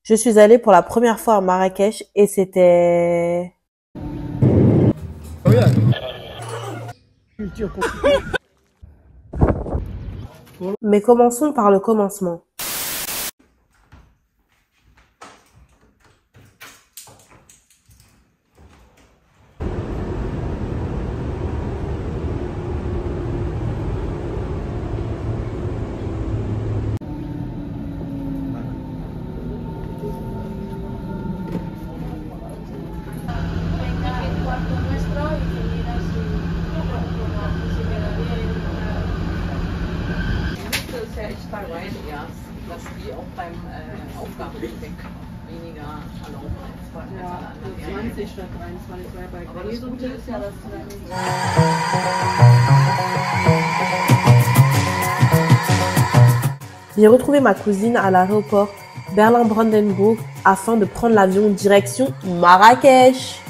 Je suis allée pour la première fois à Marrakech et c'était... Mais commençons par le commencement. Dass die auch beim Aufgabegepäck weniger erlauben als 20 statt 23 bei aber das Gute ist ja, dass J'ai retrouvé ma cousine à l'aéroport Berlin-Brandenburg afin de prendre l'avion direction Marrakech.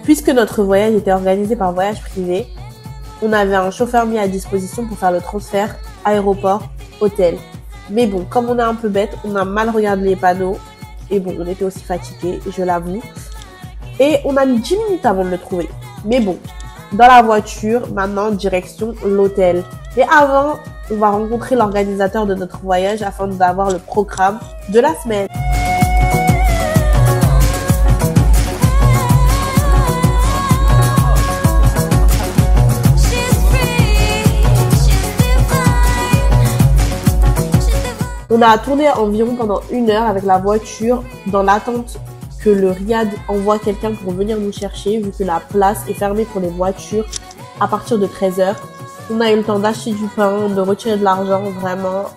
Puisque notre voyage était organisé par voyage privé, on avait un chauffeur mis à disposition pour faire le transfert aéroport-hôtel. Mais bon, comme on est un peu bête, on a mal regardé les panneaux. Et bon, on était aussi fatigués, je l'avoue. Et on a mis 10 minutes avant de le trouver. Mais bon, dans la voiture, maintenant, direction l'hôtel. Et avant, on va rencontrer l'organisateur de notre voyage afin d'avoir le programme de la semaine. On a tourné environ pendant 1 heure avec la voiture dans l'attente que le Riad envoie quelqu'un pour venir nous chercher vu que la place est fermée pour les voitures à partir de 13h. On a eu le temps d'acheter du pain, de retirer de l'argent, vraiment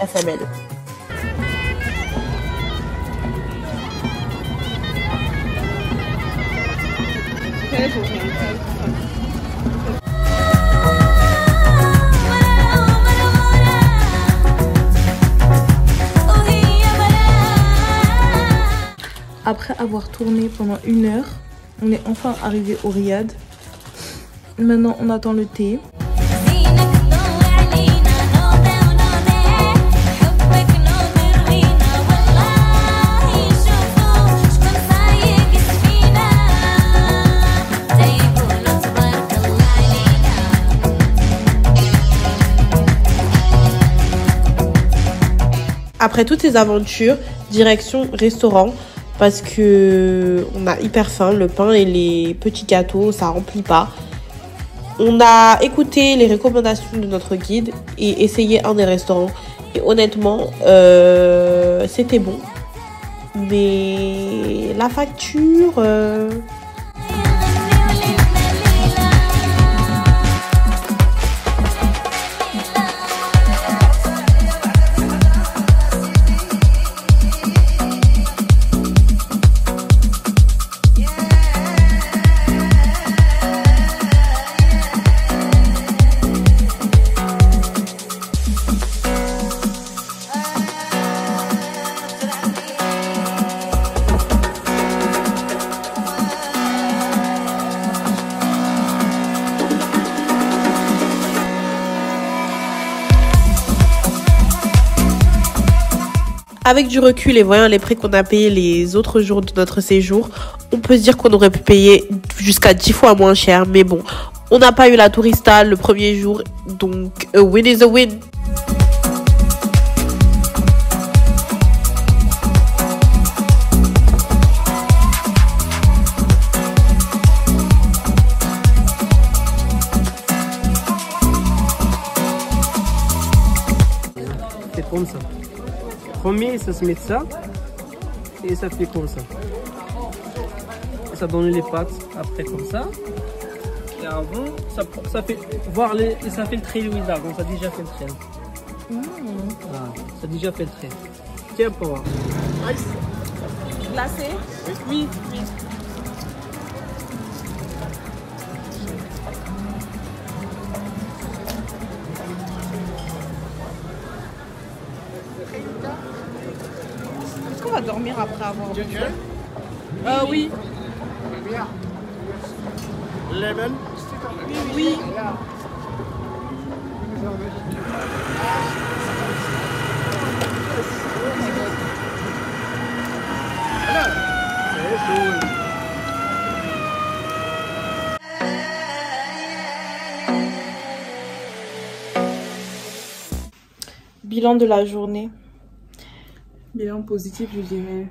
FML. Après avoir tourné pendant 1 heure, on est enfin arrivé au Riad. Maintenant, on attend le thé. Après toutes ces aventures, direction restaurant. Parce que on a hyper faim, le pain et les petits gâteaux, ça remplit pas. On a écouté les recommandations de notre guide et essayé un des restaurants. Et honnêtement, c'était bon. Mais la facture... Avec du recul et voyant les prix qu'on a payés les autres jours de notre séjour, on peut se dire qu'on aurait pu payer jusqu'à 10 fois moins cher. Mais bon, on n'a pas eu la tourista le premier jour, donc a win is a win. C'est comme ça. Premier, ça se met ça et ça fait comme ça. Et ça donne les pâtes après comme ça. Et avant, ça fait voir ça fait le trait Louisa, donc ça a déjà fait le trait. Voilà. Ça a déjà fait le trait. Tiens, pour voir. Glacé? Oui, oui. Est-ce qu'on va dormir après avoir bu? Oui. Lemon. Oui. Bilan de la journée. Bilan positif, je dirais.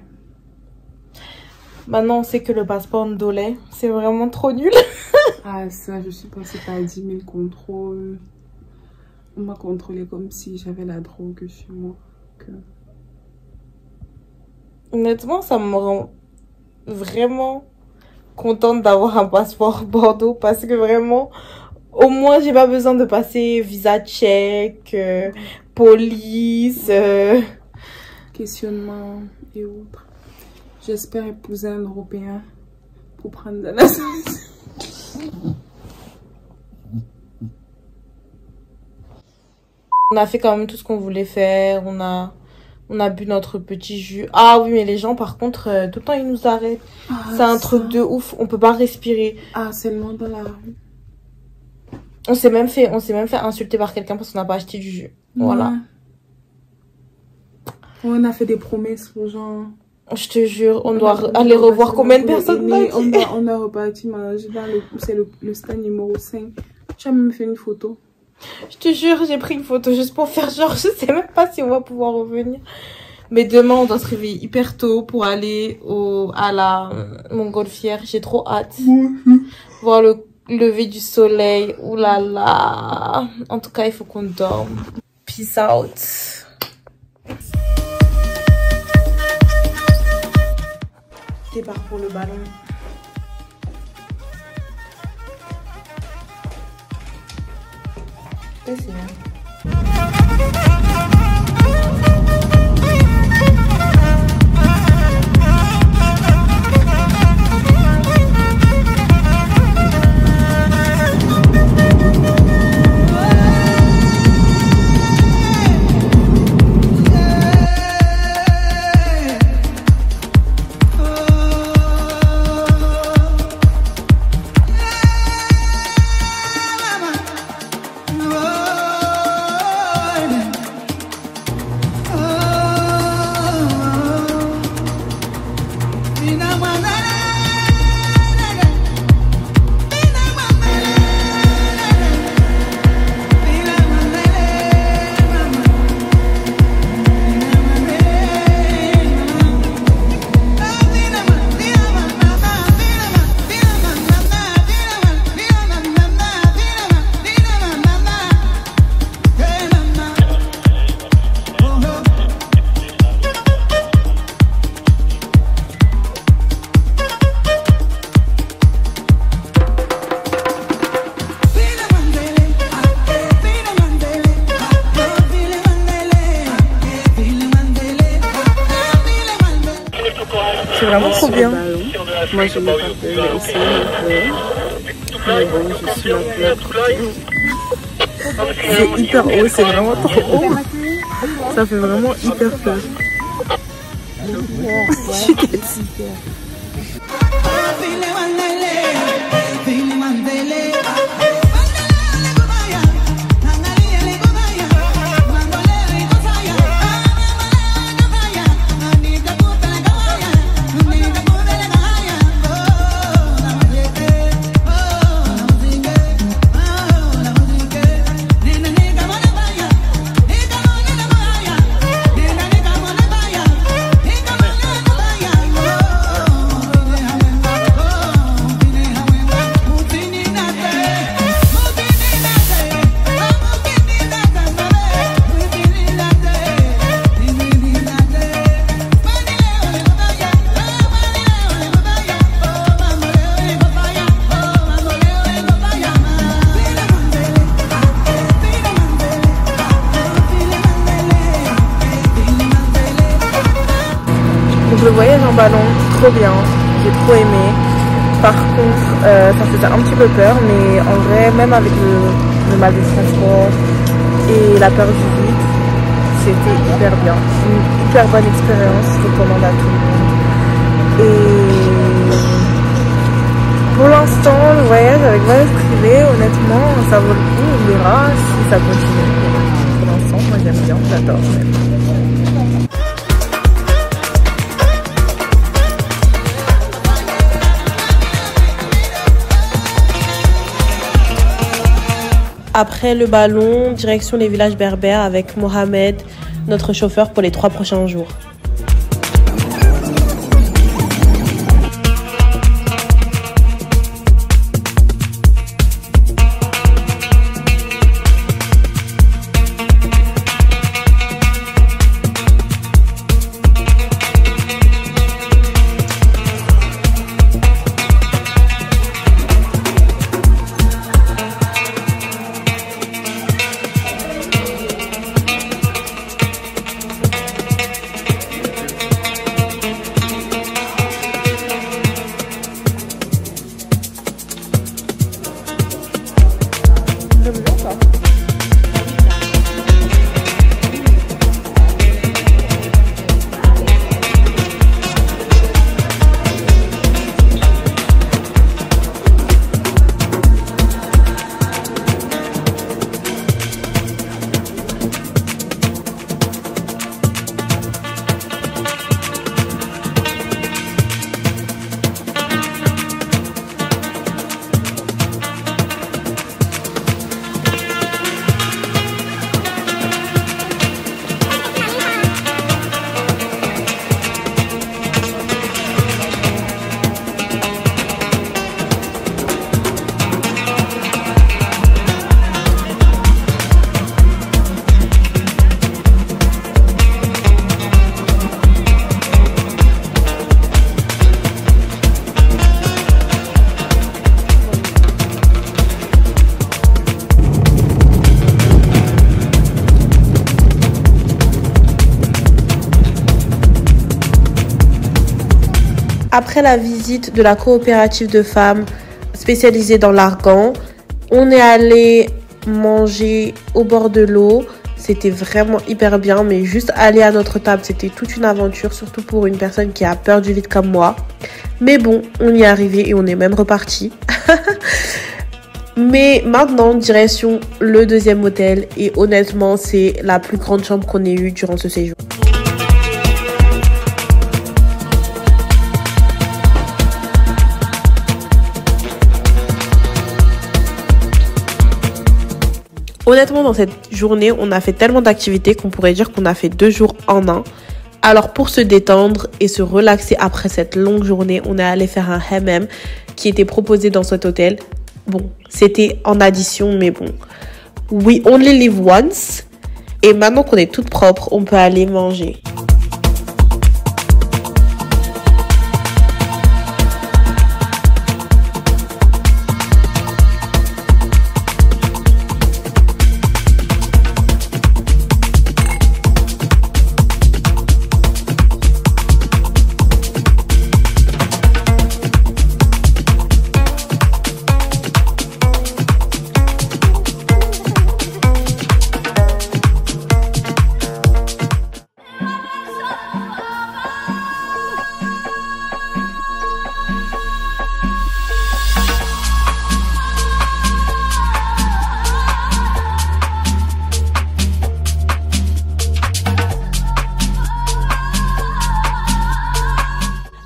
Maintenant, on sait que le passeport ndolais, c'est vraiment trop nul. Ah, ça, je suis passée par 10 000 contrôles. On m'a contrôlé comme si j'avais la drogue chez moi. Honnêtement, ça me rend vraiment contente d'avoir un passeport Bordeaux parce que vraiment, au moins, j'ai pas besoin de passer visa check, police. Questionnement et autres. J'espère épouser un Européen pour prendre de la nationalité. On a fait quand même tout ce qu'on voulait faire. On a bu notre petit jus. Ah oui, mais les gens, par contre, tout le temps, ils nous arrêtent. Ah, c'est un truc de ouf. On peut pas respirer. Ah, seulement dans la rue. On s'est même fait insulter par quelqu'un parce qu'on n'a pas acheté du jus. Voilà. Ouais. On a fait des promesses aux gens. Je te jure, on doit aller revoir combien de personnes on a reparti manger dans le stand numéro 5. Tu as même fait une photo. Je te jure, j'ai pris une photo juste pour faire genre, je sais même pas si on va pouvoir revenir. Mais demain, on doit se réveiller hyper tôt pour aller à la Montgolfière. J'ai trop hâte. Voir le lever du soleil. Ouh là là. En tout cas, il faut qu'on dorme. Peace out. Départ pour le ballon. C'est vraiment trop bien. Moi, je n'ai pas fait, j'ai essayé de faire. Mais bon, je suis c'est hyper haut, c'est vraiment trop haut. Ça fait vraiment hyper peur. Je suis super. Donc le voyage en ballon, trop bien, j'ai trop aimé. Par contre, ça faisait un petit peu peur, mais en vrai, même avec le mal de transport et la peur du vide, c'était hyper bien. Une hyper bonne expérience, je recommande à tout le monde. Et pour l'instant, le voyage avec voyage privé, honnêtement, ça vaut le coup, on verra si ça continue. Pour l'instant, moi j'aime bien, j'adore même. Après le ballon, direction les villages berbères avec Mohamed, notre chauffeur pour les 3 prochains jours. Après la visite de la coopérative de femmes spécialisée dans l'argan, on est allé manger au bord de l'eau. C'était vraiment hyper bien, mais juste aller à notre table, c'était toute une aventure, surtout pour une personne qui a peur du vide comme moi. Mais bon, on y est arrivé et on est même reparti. Mais maintenant, direction le 2e hôtel. Et honnêtement, c'est la plus grande chambre qu'on ait eue durant ce séjour. Honnêtement, dans cette journée, on a fait tellement d'activités qu'on pourrait dire qu'on a fait 2 jours en un. Alors pour se détendre et se relaxer après cette longue journée, on est allé faire un hammam qui était proposé dans cet hôtel. Bon, c'était en addition, mais bon. We only live once. Et maintenant qu'on est toutes propres, on peut aller manger.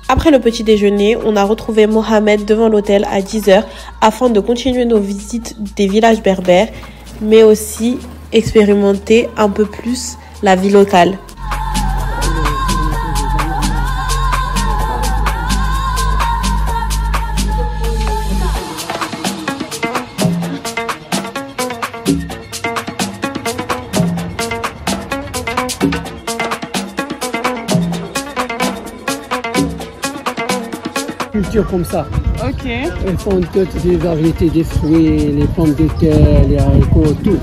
Après le petit déjeuner, on a retrouvé Mohamed devant l'hôtel à 10h afin de continuer nos visites des villages berbères, mais aussi expérimenter un peu plus la vie locale. Culture comme ça. Ok. Elles font toutes les variétés des fruits, les pommes de terre, les haricots, tout.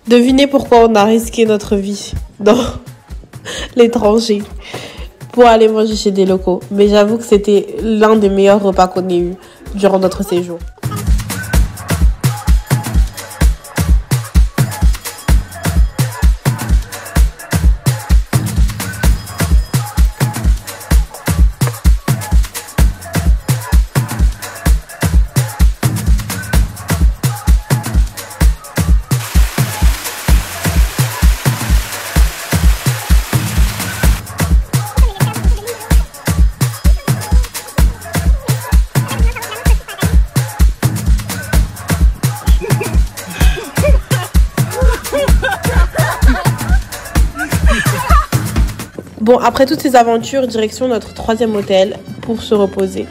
Devinez pourquoi on a risqué notre vie dans l'étranger pour aller manger chez des locaux. Mais j'avoue que c'était l'un des meilleurs repas qu'on ait eu durant notre séjour. Bon, après toutes ces aventures, direction notre 3e hôtel pour se reposer.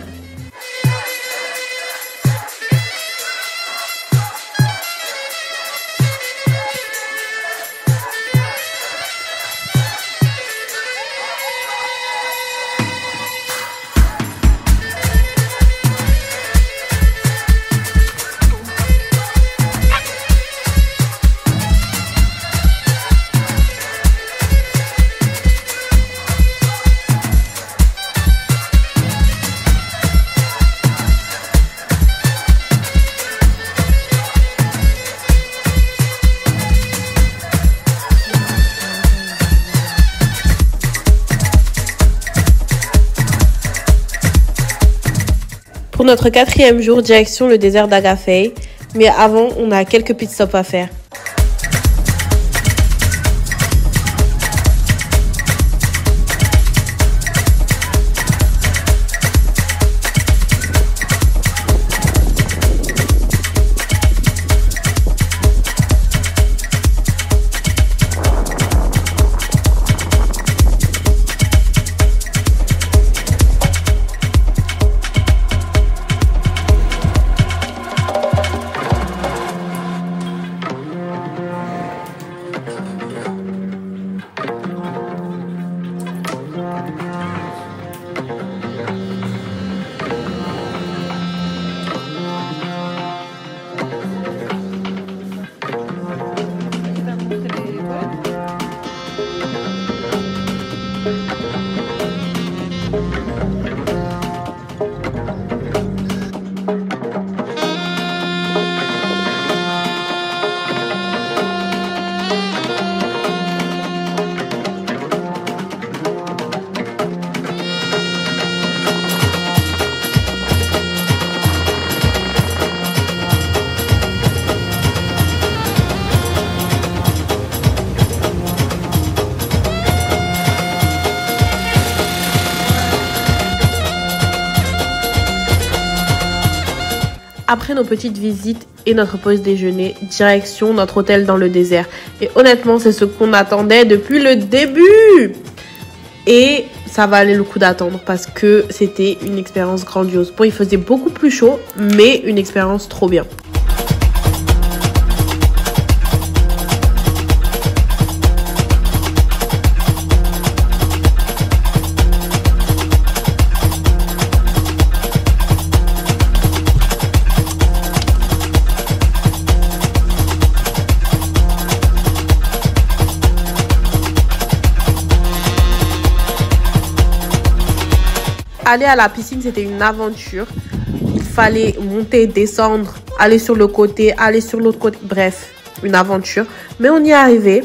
Pour notre 4e jour, direction le désert d'Agafay. Mais avant, on a quelques pit stops à faire. Après nos petites visites et notre pause déjeuner, direction notre hôtel dans le désert. Et honnêtement, c'est ce qu'on attendait depuis le début. Et ça valait le coup d'attendre parce que c'était une expérience grandiose. Bon, il faisait beaucoup plus chaud, mais une expérience trop bien. Aller à la piscine, c'était une aventure. Il fallait monter, descendre, aller sur le côté, aller sur l'autre côté. Bref, une aventure. Mais on y est arrivé.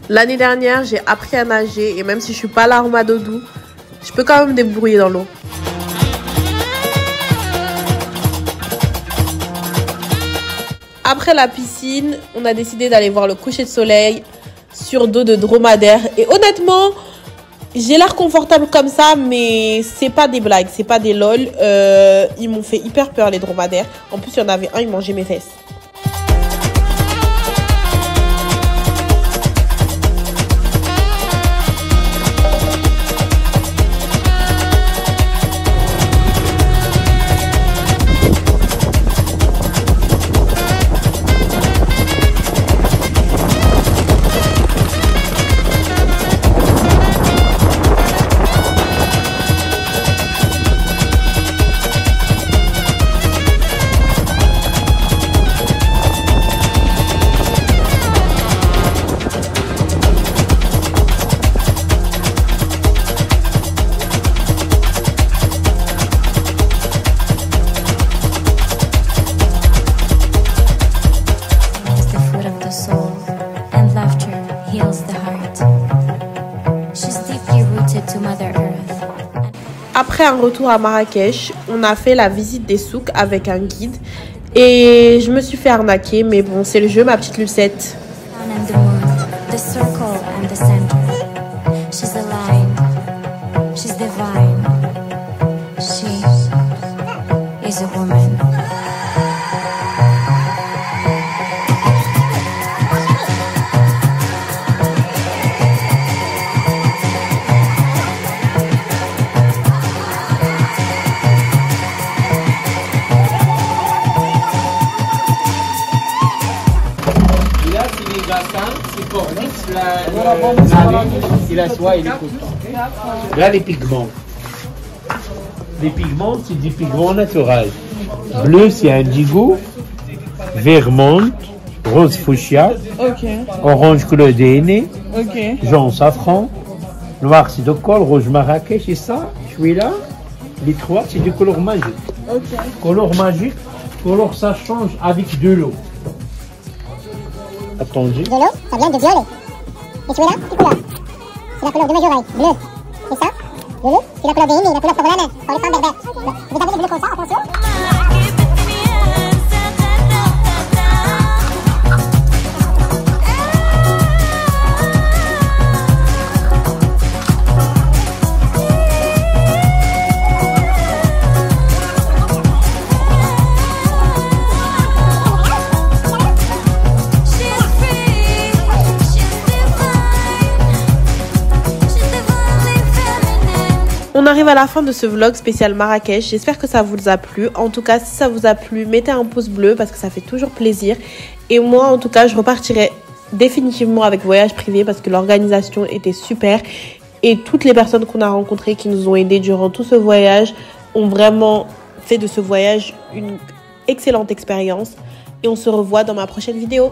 L'année dernière, j'ai appris à nager. Et même si je suis pas l'armadodou, je peux quand même me débrouiller dans l'eau. Après la piscine, on a décidé d'aller voir le coucher de soleil sur dos de dromadaire. Et honnêtement, j'ai l'air confortable comme ça, mais c'est pas des blagues, c'est pas des lol. Ils m'ont fait hyper peur, les dromadaires. En plus, il y en avait un, il mangeait mes fesses. après un retour à Marrakech, on a fait la visite des souks avec un guide. Et je me suis fait arnaquer, mais bon, c'est le jeu, ma petite Lucette. La soie et les coton. Là, les pigments. Les pigments, c'est des pigments naturels. Bleu, c'est indigo. Vert menthe. Rose fuchsia. Orange couleur d'aîné. Jaune safran. Noir, c'est de colle. Rouge Marrakech. Et ça, celui-là, les trois, c'est du couleur magique. Couleur magique. Couleur, ça change avec de l'eau. Attendez. De l'eau, ça vient de violet. Et celui-là, c'est couleur. C'est la couleur de mes oreilles, bleu. Et ça, le bleu, c'est la couleur des aînés, la couleur pour la main, pour les femmes berbères. Vous avez des bleus comme ça, attention. On arrive à la fin de ce vlog spécial Marrakech. J'espère que ça vous a plu. En tout cas, si ça vous a plu, mettez un pouce bleu parce que ça fait toujours plaisir. Et moi, en tout cas, je repartirai définitivement avec voyage privé parce que l'organisation était super. Et toutes les personnes qu'on a rencontrées qui nous ont aidés durant tout ce voyage ont vraiment fait de ce voyage une excellente expérience. Et on se revoit dans ma prochaine vidéo.